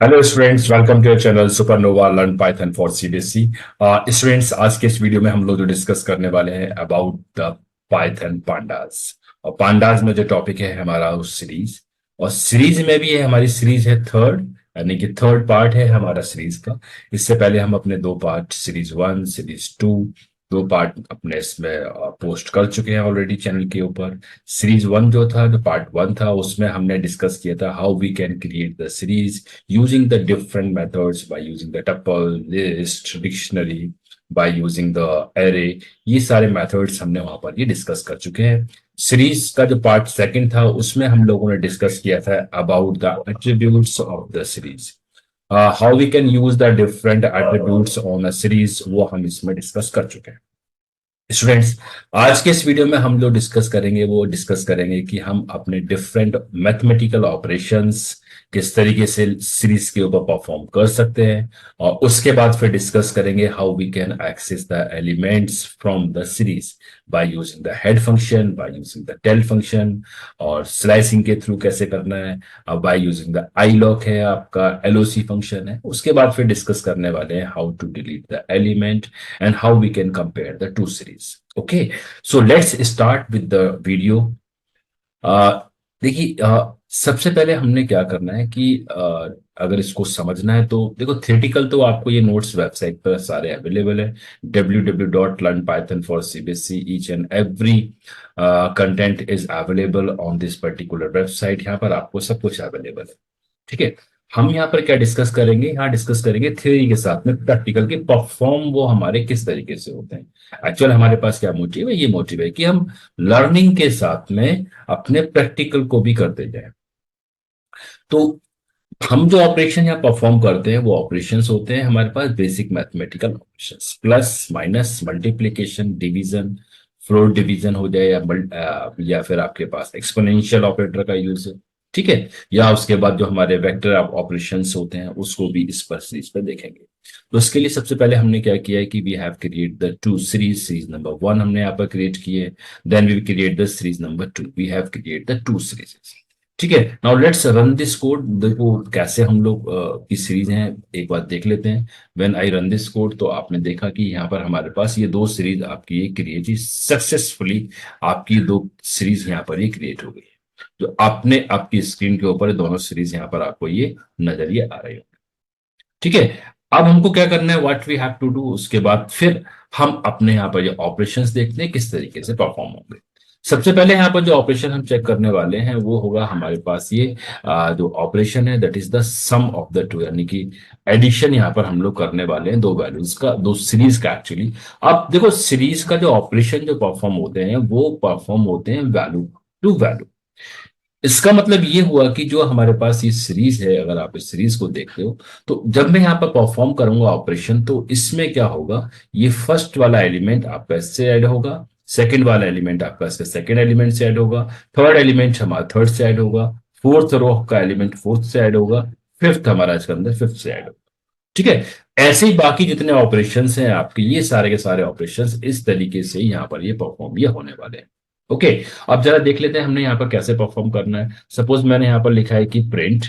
Hello students, welcome to your channel Supernova learn Python for CBSE. Students, आज के इस video में हम लोग जो डिस्कस करने वाले हैं अबाउट द पाइथन पांडास। और पांडास में जो टॉपिक है हमारा उस सीरीज, और सीरीज में भी है, हमारी सीरीज है थर्ड, यानी कि थर्ड पार्ट है हमारा सीरीज का। इससे पहले हम अपने दो part series one series two दो पार्ट अपने इसमें पोस्ट कर चुके हैं ऑलरेडी चैनल के ऊपर। सीरीज वन जो था, जो पार्ट वन था, उसमें हमने डिस्कस किया था how we can create the series using the different methods by using the tuple, list, dictionary, by using the array। ये सारे methods हमने वहां पर ये डिस्कस कर चुके हैं। सीरीज का जो पार्ट सेकंड था उसमें हम लोगों ने डिस्कस किया था about the attributes of the series, how we can use the different attributes on a series, वो हम इसमें डिस्कस कर चुके हैं। स्टूडेंट्स, आज के इस वीडियो में हम जो डिस्कस करेंगे कि हम अपने डिफरेंट मैथमेटिकल ऑपरेशंस किस तरीके से सीरीज के ऊपर परफॉर्म कर सकते हैं, और उसके बाद फिर डिस्कस करेंगे how we can access the elements from the series by using the head function, by using the tail function, और स्लाइसिंग के थ्रू कैसे करना है, by using the iloc है आपका, एलओसी फंक्शन है। उसके बाद फिर डिस्कस करने वाले हैं how to delete the element and how we can compare the two series. Okay, so let's start with the video। देखिए, सबसे पहले हमने क्या करना है कि अगर इसको समझना है तो देखो, थ्योरेटिकल तो आपको ये नोट्स वेबसाइट पर सारे अवेलेबल है, www.learnpython4cbse। Each and every content is available on this particular website. यहाँ पर आपको सब कुछ अवेलेबल है। ठीक है, हम यहाँ पर क्या डिस्कस करेंगे, यहाँ डिस्कस करेंगे थ्योरी के साथ में प्रैक्टिकल के परफॉर्म वो हमारे किस तरीके से होते हैं। एक्चुअल हमारे पास क्या मोटिव है, ये मोटिव है कि हम लर्निंग के साथ में अपने प्रैक्टिकल को भी करते जाएं। तो हम जो ऑपरेशन यहाँ परफॉर्म करते हैं वो ऑपरेशंस होते हैं हमारे पास basic mathematical operations, plus minus multiplication division, floor division हो जाए, या फिर आपके पास एक्सपोनेंशियल ऑपरेटर का यूज है। ठीक है, या उसके बाद जो हमारे वेक्टर ऑपरेशंस होते हैं उसको भी इस पर सीरीज पर देखेंगे। तो इसके लिए सबसे पहले हमने क्या किया है कि we have create the two series. Series number one हमने यहाँ पर क्रिएट की है, then we create the series number two, we have create the two series. ठीक है, now let's run this code. देखो कैसे हम लोग की सीरीज हैं, एक बार देख लेते हैं। When I run this code, तो आपने देखा कि यहाँ पर हमारे पास ये दो सीरीज आपकी ये क्रिएट ही सक्सेसफुली, आपकी दो सीरीज यहाँ पर ये क्रिएट हो गई है। तो आपने आपकी स्क्रीन के ऊपर दोनों सीरीज यहाँ पर आपको ये नजरिए आ रही है। ठीक है, अब हमको क्या करना है, what we have to do, उसके बाद फिर हम अपने यहाँ पर ये ऑपरेशंस देखते हैं किस तरीके से परफॉर्म होंगे। सबसे पहले यहाँ पर जो ऑपरेशन हम चेक करने वाले हैं वो होगा हमारे पास ये जो ऑपरेशन है that is the sum of the two, यानी कि एडिशन यहाँ पर हम लोग करने वाले हैं दो वैल्यूज का, दो सीरीज का एक्चुअली। अब देखो, सीरीज का जो ऑपरेशन जो परफॉर्म होते हैं वो परफॉर्म होते हैं वैल्यू टू वैल्यू। इसका मतलब ये हुआ कि जो हमारे पास ये सीरीज है, अगर आप इस सीरीज को देखते हो, तो जब मैं यहाँ पर परफॉर्म करूंगा ऑपरेशन, तो इसमें क्या होगा, ये फर्स्ट वाला एलिमेंट आपका इससे ऐड होगा, सेकंड वाला एलिमेंट आपका इसके सेकंड एलिमेंट से ऐड होगा, थर्ड एलिमेंट हमारा थर्ड से ऐड होगा, फोर्थ रो का एलिमेंट फोर्थ से ऐड होगा, फिफ्थ हमारा इसके अंदर फिफ्थ से ऐड होगा। ठीक है, ऐसे ही बाकी जितने ऑपरेशन हैं आपके, ये सारे के सारे ऑपरेशन इस तरीके से यहाँ पर ये परफॉर्म ये होने वाले हैं। ओके, अब जरा देख लेते हैं हमने यहाँ पर कैसे परफॉर्म करना है। सपोज मैंने यहाँ पर लिखा है कि प्रिंट,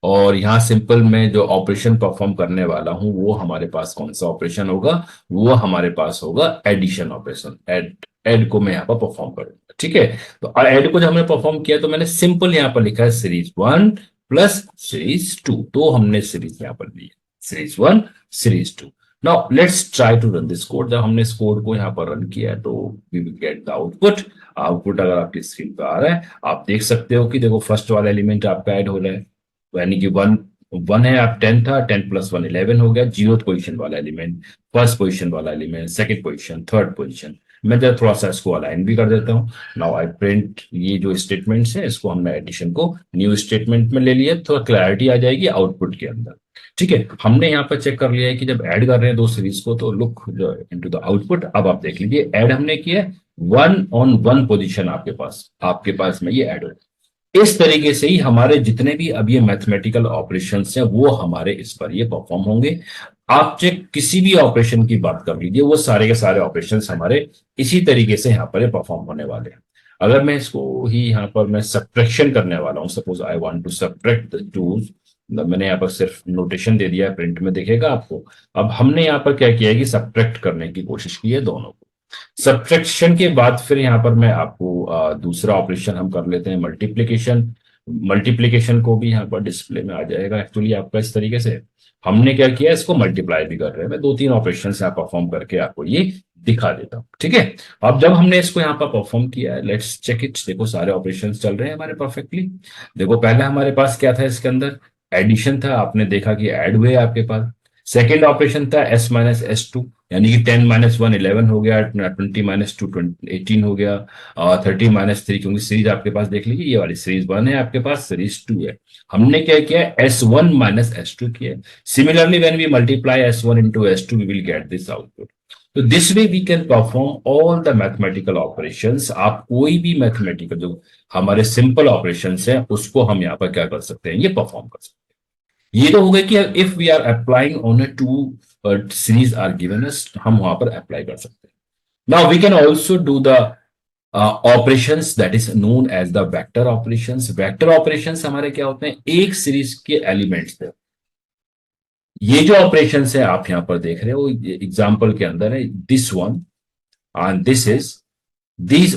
और यहाँ सिंपल में जो ऑपरेशन परफॉर्म करने वाला हूं वो हमारे पास कौन सा ऑपरेशन होगा, वो हमारे पास होगा एडिशन ऑपरेशन। एड एड को मैं यहाँ पर परफॉर्म करूंगा। ठीक है, तो एड को जब हमने परफॉर्म किया तो मैंने सिंपल यहाँ पर लिखा है series one plus series two, तो हमने सीरीज यहाँ पर ली, series one series two. Now let's try to run this code. जब हमने इस कोड को यहाँ पर रन किया है तो we will get the output. Output अगर आपकी स्क्रीन पर आ रहा है, आप देख सकते हो कि देखो फर्स्ट वाला एलिमेंट आपका ऐड हो रहा है, यानी कि वन वन है, आप 10 था, 10 प्लस वन 11 हो गया। जीरो पोजीशन वाला एलिमेंट, फर्स्ट पोजीशन वाला element, second position, third position. मैं जरा थोड़ा सा इसको अलाइन भी कर देता हूँ। नाउ आई प्रिंट, ये जो स्टेटमेंट्स है इसको हमने एडिशन को न्यू स्टेटमेंट में ले लिया, थोड़ा क्लैरिटी आ जाएगी आउटपुट के अंदर। ठीक है, हमने यहाँ पर चेक कर लिया है कि जब ऐड कर रहे हैं दो सीरीज को तो लुक इनटू द आउटपुट। अब आप देख लीजिए, ऐड हमने किया वन ऑन वन पोजीशन, आपके पास में ये ऐड हो। इस तरीके से ही हमारे जितने भी अब ये मैथमेटिकल ऑपरेशंस हैं वो हमारे इस पर ये परफॉर्म होंगे। आप चेक किसी भी ऑपरेशन की बात कर लीजिए, वो सारे के सारे ऑपरेशंस हमारे इसी तरीके से यहाँ पर ये परफॉर्म होने वाले हैं। अगर मैं इसको ही यहाँ पर मैं सब्ट्रैक्शन करने वाला हूँ, suppose I want to subtract the two, मैंने यहाँ पर सिर्फ नोटेशन दे दिया है, प्रिंट में दिखेगा आपको। अब हमने यहाँ पर क्या किया है कि सब्ट्रैक्ट करने की कोशिश की है दोनों को। सब्ट्रैक्शन के बाद फिर यहाँ पर मैं आपको दूसरा ऑपरेशन हम कर लेते हैं, मल्टीप्लीकेशन। मल्टीप्लीकेशन को भी यहाँ पर डिस्प्ले में आ जाएगा एक्चुअली आपका इस तरीके से। हमने क्या किया, इसको मल्टीप्लाई भी कर रहे हैं। मैं दो तीन ऑपरेशन यहाँ परफॉर्म करके आपको ये दिखा देता हूँ, ठीक है। अब जब हमने इसको यहाँ पर परफॉर्म किया है, लेट्स चेक इट। देखो सारे ऑपरेशन चल रहे हैं हमारे परफेक्टली। देखो पहले हमारे पास क्या था, इसके अंदर एडिशन था, आपने देखा कि ऐड हुए आपके पास। सेकेंड ऑपरेशन था एस माइनस एस टू, यानी कि 10 - 1 11 हो गया, 20 - 2 18 हो गया, 30 - 3, क्योंकि सीरीज आपके पास देख लीजिए, ये वाली सीरीज 1 है आपके पास, सीरीज 2 है। हमने क्या किया, S1 - S2 किया। Similarly when we multiply S1 into S2 we will get this output. तो this way we can perform all the mathematical operations. आप कोई भी मैथमेटिकल जो हमारे सिंपल ऑपरेशंस है उसको हम यहाँ पर क्या कर सकते हैं, ये परफॉर्म कर सकते हैं। ये तो हो गया कि if we are applying on a two series are given us, हम वहां पर अप्लाई कर सकते हैं। Now we can also do the operations that is known as the vector operations. Vector operations हमारे क्या होते हैं, एक सीरीज के एलिमेंट्स थे। ये जो ऑपरेशंस है आप यहां पर देख रहे हो एग्जाम्पल के अंदर है, this one and this is, these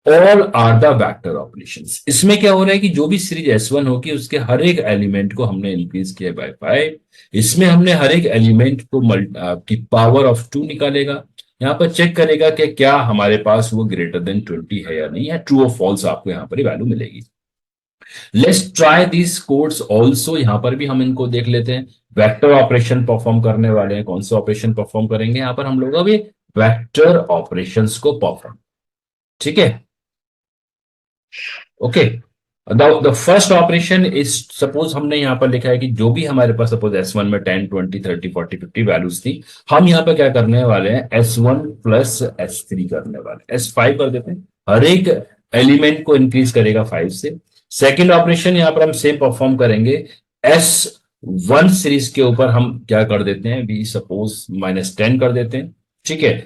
all are the vector operations. इसमें क्या हो रहा है कि जो भी सीरीज S1 होगी उसके हर एक एलिमेंट को हमने इंक्रीज किया बाय 5। इसमें हमने हर एक एलिमेंट को की पावर ऑफ 2 निकालेगा। यहाँ पर चेक करेगा कि क्या हमारे पास वो ग्रेटर देन 20 है या नहीं है, ट्रू और फॉल्स आपको यहाँ पर वैल्यू मिलेगी। Let's try this codes also. यहाँ पर भी हम इनको देख लेते हैं। वेक्टर ऑपरेशन परफॉर्म करने वाले हैं, कौन से ऑपरेशन परफॉर्म करेंगे यहाँ पर हम लोग, अभी वेक्टर ऑपरेशंस को परफॉर्म, ठीक है। Okay, the first operation is, suppose हमने यहां पर लिखा है कि जो भी हमारे पास सपोज S1 में 10 20 30 40 50 वैल्यूज थी, हम यहां पर क्या करने वाले हैं, S1 प्लस S3 करने वाले, S5 कर देते हैं। हर एक एलिमेंट को इंक्रीज करेगा 5 से। सेकेंड ऑपरेशन यहां पर हम सेम परफॉर्म करेंगे, S1 सीरीज के ऊपर हम क्या कर देते हैं, वी सपोज -10 कर देते हैं, ठीक है।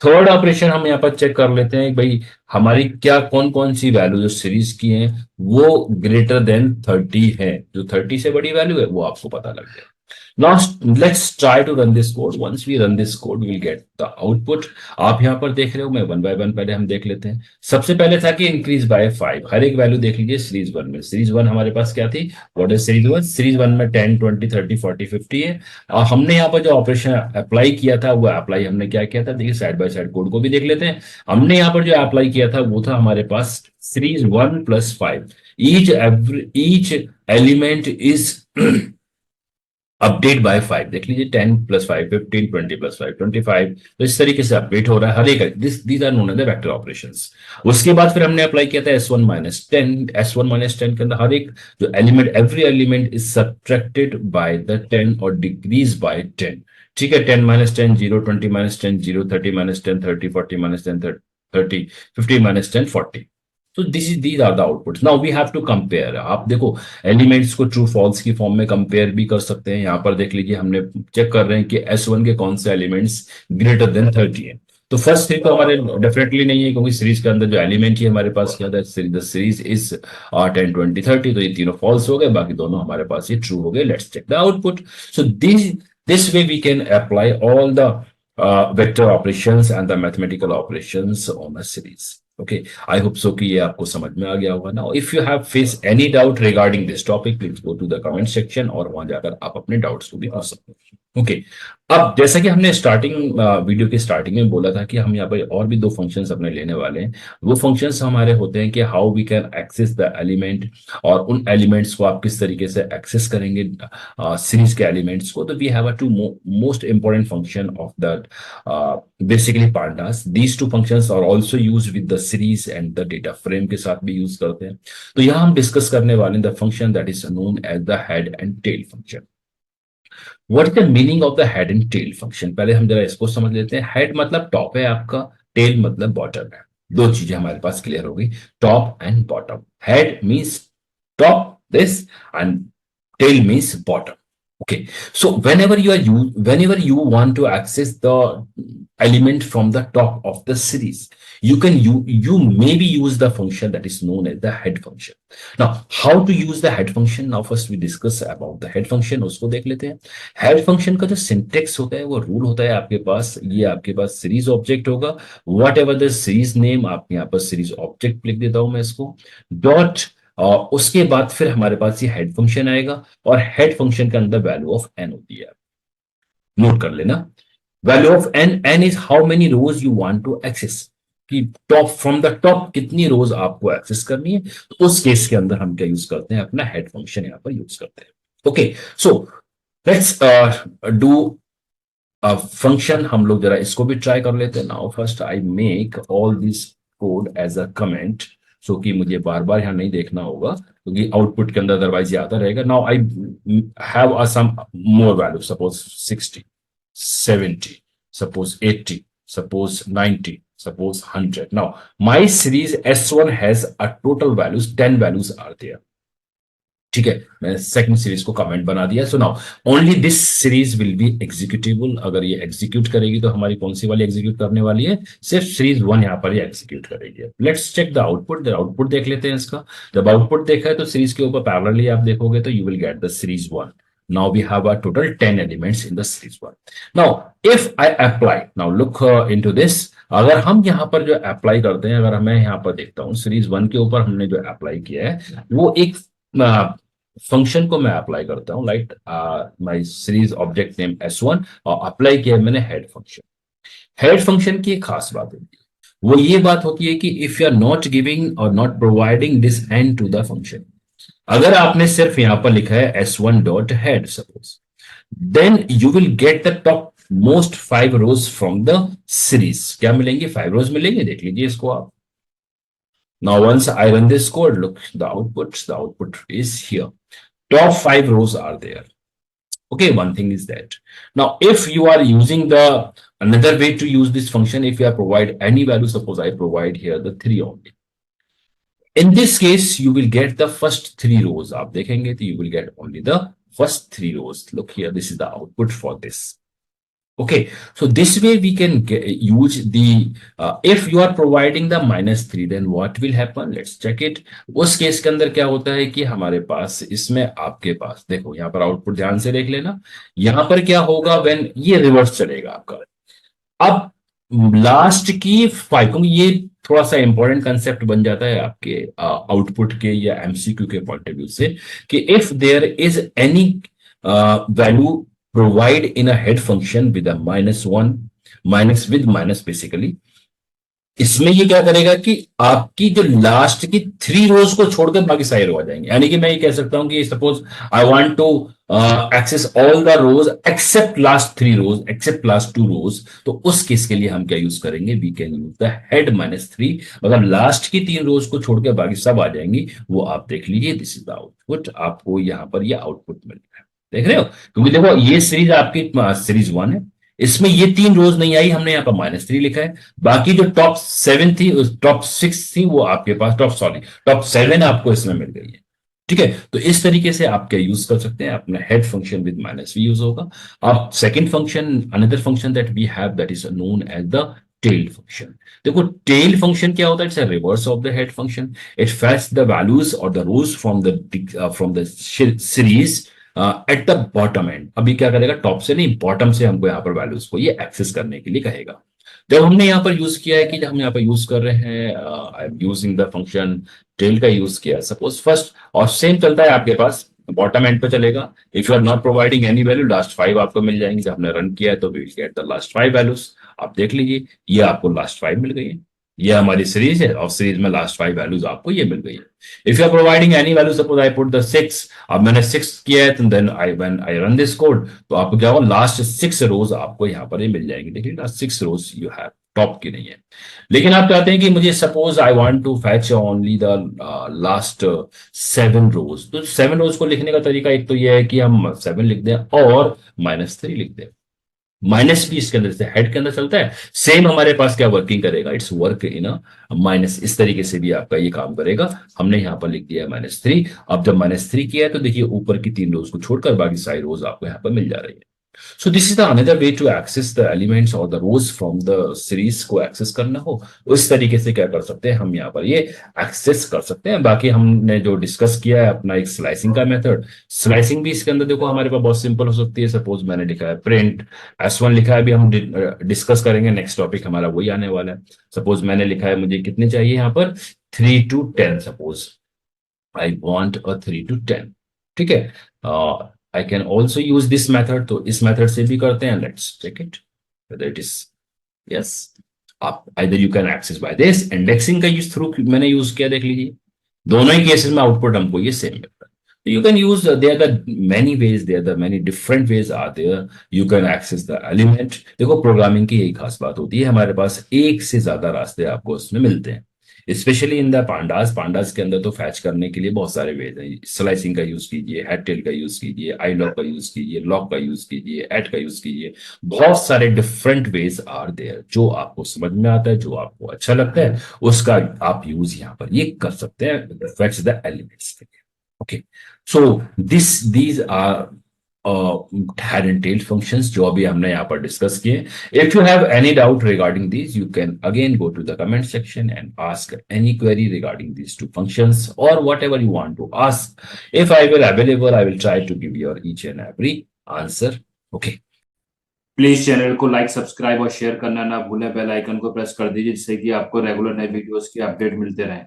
थर्ड ऑपरेशन हम यहाँ पर चेक कर लेते हैं भाई हमारी क्या कौन कौन सी वैल्यू जो सीरीज की हैं वो ग्रेटर देन 30 है। जो 30 से बड़ी वैल्यू है वो आपको पता लग जाए। Now let's try to run this code. Once we run this code, we'll get the output. आप यहाँ पर देख रहे हो, मैं 1 by 1 पहले हम देख लेते हैं। सबसे पहले था कि इंक्रीज बाय 5, हर एक वैल्यू देख लीजिए सीरीज 1 में। सीरीज 1 हमारे पास क्या थी, व्हाट इज सीरीज 1? सीरीज 1 में 10 20 30 40 50 है। और हमने यहाँ पर जो ऑपरेशन अप्लाई किया था वो अप्लाई हमने क्या किया था, देखिए साइड बाय साइड कोड को भी देख लेते हैं। हमने यहाँ पर जो अप्लाई किया था वो था हमारे पास series 1 + 5। Each element is update by 5, देख लीजिए 10 + 5 15 20 + 5 25। तो इस तरीके से अपडेट हो रहा है हर एक, these are known as the vector operations. उसके बाद फिर हमने अप्लाई किया था S1 - 10। S1 - 10 के अंदर हर एक जो element, every element is subtracted by the 10 और डिक्रीज बाय 10, ठीक है। 10 - 10 0, 20 - 10 0, 30 - 10 30, 40 - 10 30, 50 - 10 40। तो these are the outputs. Now we have to compare. आप देखो एलिमेंट्स को ट्रू फॉल्स की फॉर्म में कंपेयर भी कर सकते हैं। यहां पर देख लीजिए हमने चेक कर रहे हैं कि S1 के कौन से एलिमेंट्स ग्रेटर देन 30 है। तो फर्स्ट थ्री तो हमारे डेफिनेटली नहीं है, क्योंकि सीरीज के अंदर जो एलिमेंट ही हमारे पास क्या था, द सीरीज इज 10 20 30। तो ये तीनों फॉल्स हो गए, बाकी दोनों हमारे पास ये ट्रू हो गए। Let's check the output. So this way we can apply all the vector operations and the mathematical operations on a series. Okay, I hope so कि ये आपको समझ में आ गया होगा। Now if you have face any doubt regarding this topic, please go to the comment section और वहां जाकर आप अपने डाउट्स को भी पूछ सकते हैं। ओके, अब जैसा कि हमने स्टार्टिंग वीडियो के स्टार्टिंग में बोला था कि हम यहाँ पर और भी दो फंक्शंस अपने लेने वाले हैं। वो फंक्शंस हमारे होते हैं कि how we can access the element, और उन एलिमेंट्स को आप किस तरीके से एक्सेस करेंगे सीरीज के एलिमेंट्स को। तो we have a two most important function of that, basically pandas. These two functions are also used with the series and the data frame के साथ भी यूज करते हैं। तो यहाँ हम डिस्कस करने वाले हैं the function that is known as the head and tail function. What is the meaning of the head and tail function, पहले हम जरा इसको समझ लेते हैं। हेड मतलब टॉप है आपका, टेल मतलब बॉटम है। दो चीजें हमारे पास क्लियर हो गई, top and bottom. Head means top this and tail means bottom. Okay, so whenever you want to access the element from the top of the series, you maybe use the function that is known as the head function. Now, how to use the head function? Now, first we discuss about the head function. उसको देख लेते हैं. Head function का जो syntax होता है वो rule होता है आपके पास. ये आपके पास series object होगा. Whatever the series name, आप यहाँ पर series object लिख देता हूं मैं इसको. Dot और उसके बाद फिर हमारे पास ये हेड फंक्शन आएगा और हेड फंक्शन के अंदर वैल्यू ऑफ एन होती है. नोट कर लेना. Value of n, n is how many rows you want to access, कि टॉप फ्रॉम द टॉप कितनी रोज आपको एक्सेस करनी है. तो उस केस के अंदर हम क्या यूज करते हैं, अपना हेड फंक्शन यहां पर यूज करते हैं. Okay, so let's do function. हम लोग जरा इसको भी ट्राई कर लेते हैं. Now first I make all this code as a comment, so कि मुझे बार बार यहां नहीं देखना होगा क्योंकि आउटपुट के अंदर अदरवाइज ये आता रहेगा. Now I have some more value, suppose 60, 70, suppose 80, suppose 90, suppose 100. Now, my series S1 has a total values, 10 values are there. ठीक है, मैंने सेकंड सीरीज को कमेंट बना दिया. So now only this series will be executable. अगर ये execute करेगी तो हमारी कौन सी वाली एग्जीक्यूट करने वाली है, सिर्फ सीरीज 1 यहां पर ये एग्जीक्यूट करेगी. Let's check the output. Output देख लेते हैं इसका. जब आउटपुट देखा है तो सीरीज के ऊपर पैरेलली आप देखोगे तो you will get the series 1. Now we have a total 10 elements in the series 1. Now, if I apply, now look into this. अगर हम यहाँ पर जो अप्लाई करते हैं, अगर मैं यहाँ पर देखता हूँ सीरीज 1 के ऊपर हमने जो अप्लाई किया है वो एक फंक्शन को मैं अप्लाई करता हूँ, like my series object name S1 और अप्लाई किया मैंने हेड फंक्शन. हेड फंक्शन की एक खास बात होती है, वो ये बात होती है कि if you are not giving और not providing this end to the function, अगर आपने सिर्फ यहां पर लिखा है S1 dot head suppose, then you will get the top most 5 rows from the series. क्या मिलेंगे? 5 रोज मिलेंगे. देख लीजिए इसको आप. Now once I run this code, look the output is here. Top 5 rows are there. Okay, one thing is that. Now if you are using the another way to use this function, if you are provide any value, suppose I provide here the 3 only. In this case, you will get the first 3 rows. आप देखेंगे तो you will get only the first 3 rows. Look here, this is the output for this. Okay, so this way we can use the if you are providing the -3, then what will happen? Let's check it. उस case के अंदर क्या होता है कि हमारे पास इसमें आपके पास देखो यहाँ पर आउटपुट ध्यान से देख लेना. यहाँ पर क्या होगा, व्हेन ये रिवर्स चलेगा आपका. अब लास्ट की 5, क्योंकि ये थोड़ा सा इंपॉर्टेंट कंसेप्ट बन जाता है आपके आउटपुट के या एमसीक्यू के पॉइंट ऑफ व्यू से, कि if there is any value provide in a head function with a -1, minus with minus basically, इसमें ये क्या करेगा कि आपकी जो लास्ट की 3 रोज को छोड़कर बाकी सारे रो आ जाएंगे. यानी कि मैं ये कह सकता हूं कि suppose I want to access all the rows except last 3 rows, except last 2 rows. तो उस केस के लिए हम क्या यूज करेंगे, we can use the head -3. मतलब लास्ट की 3 रोज को छोड़कर बाकी सब आ जाएंगी. वो आप देख लीजिए. This is the output. आपको यहां पर ये आउटपुट मिल रहा है. देख रहे हो, क्योंकि देखो ये सीरीज आपकी सीरीज 1 है, इसमें ये 3 रोज नहीं आई, हमने यहाँ पर -3 लिखा है. बाकी जो टॉप 7 थी, टॉप 6 थी, वो आपके पास टॉप 7 आपको इसमें मिल गई है. ठीक है, तो इस तरीके से आप क्या यूज कर सकते हैं, अपना head function with -v use होगा. अब second function, another function that we have, that is known as the tail function. देखो टेल फंक्शन क्या होता है, it's a reverse of the head function. It fetch the values और the rows from the series at the bottom end. अभी क्या करेगा, top से नहीं बॉटम से हमको यहाँ पर वैल्यूज को ये एक्सेस करने के लिए कहेगा. जब हमने यहाँ पर यूज किया है कि जब हम यहाँ पर यूज कर रहे हैं, I am using the function tail का यूज किया, सपोज फर्स्ट और सेम चलता है आपके पास, बॉटम एंड पे चलेगा. If you are not providing any value, last 5 आपको मिल जाएंगे. जब हमने रन किया है तो we will get the last 5 values. आप देख लीजिए, ये आपको लास्ट 5 मिल गई है. ये हमारी सीरीज है और सीरीज में लास्ट 5 वैल्यूज आपको ये मिल गई है. If you are providing any value, suppose I put the 6, अब मैंने 6 किया है, तो then when I run this code, तो आपको क्या होगा, लास्ट 6 रोज आपको यहाँ पर ये मिल जाएंगे. देखिए last 6 rows you have, top की नहीं है. लेकिन आप चाहते हैं कि मुझे suppose I want to fetch only the last 7 rows. तो 7 रोज को लिखने का तरीका एक तो ये है कि हम 7 लिख दें और -3 लिख दें. माइनस भी इसके अंदर से हेड के अंदर चलता है, सेम हमारे पास क्या वर्किंग करेगा, it's work in a minus, इस तरीके से भी आपका ये काम करेगा। हमने यहाँ पर लिख दिया है -3। अब जब -3 किया है तो देखिए ऊपर की 3 रोज को छोड़कर बाकी सारी रोज आपको यहाँ पर मिल जा रही है। So this is the another way to access the elements or the rows from the series को एक्सेस करना हो, उस तरीके से क्या कर सकते हैं हम यहाँ पर ये एक्सेस कर सकते हैं। बाकी हमने जो डिस्कस किया है अपना एक स्लाइसिंग का मेथड, स्लाइसिंग भी इसके अंदर देखो हमारे पास बहुत सिंपल हो सकती है। सपोज मैंने लिखा है प्रिंट S1 लिखा है, अभी हम डिस्कस करेंगे, नेक्स्ट टॉपिक हमारा वही आने वाला है। सपोज मैंने लिखा है मुझे कितने चाहिए यहाँ पर 3 to 10, suppose I want a 3 to 10, ठीक है। I can also use this method, तो इस मेथड से भी करते हैं, let's check it whether it is yes. आप either you can access by this, indexing का यूज थ्रू मैंने यूज किया, देख लीजिए दोनों ही केसेस में आउटपुट हमको ये सेम मिलता है। You can use there are the many ways, there are the many different ways are there, you can access the element। देखो प्रोग्रामिंग की यही खास बात होती है, हमारे पास एक से ज्यादा रास्ते आपको उसमें मिलते हैं, specially in the pandas. Pandas के अंदर तो फैच करने के लिए बहुत सारे वेज हैं, स्लाइसिंग का यूज कीजिए, हेड टेल का यूज कीजिए, आई लॉक का यूज कीजिए, लॉक का यूज कीजिए, एट का यूज कीजिए, बहुत सारे डिफरेंट वेज आर देयर। जो आपको समझ में आता है, जो आपको अच्छा लगता है, उसका आप यूज यहाँ पर ये कर सकते हैं, fetch the elements. Okay, so these are head and tail functions जो अभी हमने यहाँ पर डिस्कस किए। If you have any doubt regarding these, you can again go to the comment section and ask any query regarding these two functions or whatever you want to ask. If I will available, I will try to give you each and every answer. Okay. Please channel को like, subscribe और share करना ना भूलें। Bell icon को press कर दीजिए जिससे कि आपको रेगुलर नए वीडियोस की अपडेट मिलते रहें।